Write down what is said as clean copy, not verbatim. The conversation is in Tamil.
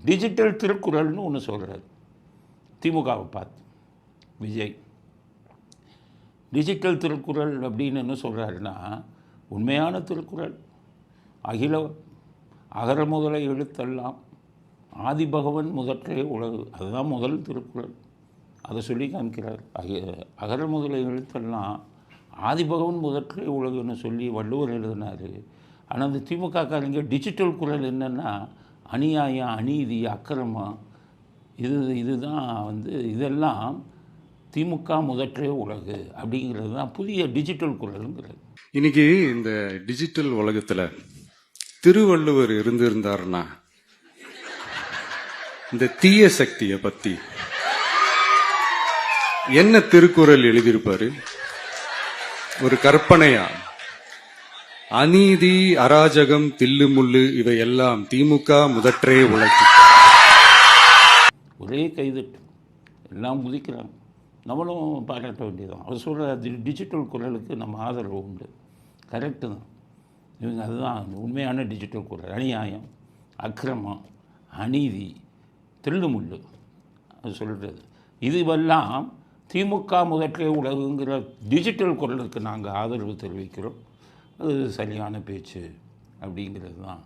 டிஜிட்டல் திருக்குறள்னு ஒன்று சொல்கிறார் திமுகவை பார்த்து விஜய். டிஜிட்டல் திருக்குறள் அப்படின்னு என்ன சொல்கிறாருன்னா, உண்மையான திருக்குறள் அகர முதல எழுத்தெல்லாம் ஆதிபகவன் முதற்றே உலகு, அதுதான் முதல் திருக்குறள். அதை சொல்லி காமிக்கிறார். அகர முதல எழுத்தெல்லாம் ஆதிபகவன் முதற்றே உலகுன்னு சொல்லி வள்ளுவர் எழுதினார். ஆனால் அந்த திமுகக்காரங்க டிஜிட்டல் குரல் என்னென்னா அநியாயம், அநீதி, அக்கிரமம், இதுதான் இதெல்லாம் திமுக முதற்றே உலகு அப்படிங்கிறது தான் புதிய டிஜிட்டல் குரலுங்கிறது. இன்னைக்கு இந்த டிஜிட்டல் உலகத்தில் திருவள்ளுவர் இருந்திருந்தாருன்னா இந்த தீய சக்தியை பற்றி என்ன திருக்குறள் எழுதியிருப்பாரு? ஒரு கற்பனையா, அநீதி, அராஜகம், தில்லுமுள்ளு இவையெல்லாம் திமுக முதற்றே உலகு. ஒரே கைதட்டு எல்லாம் குதிக்கிறாங்க. நம்மளும் பாராட்ட வேண்டியதான். அவர் சொல்கிற டிஜிட்டல் குரலுக்கு நம்ம ஆதரவு உண்டு. கரெக்டு தான். இவங்க அதுதான் உண்மையான டிஜிட்டல் குரல். அநியாயம், அக்கிரமம், அநீதி, தில்லுமுள்ளு அது சொல்கிறது. இதுவெல்லாம் திமுக முதற்றே உலகுங்கிற டிஜிட்டல் குரலுக்கு நாங்கள் ஆதரவு தெரிவிக்கிறோம். அது சரியான பேச்சு அப்படிங்கிறது தான்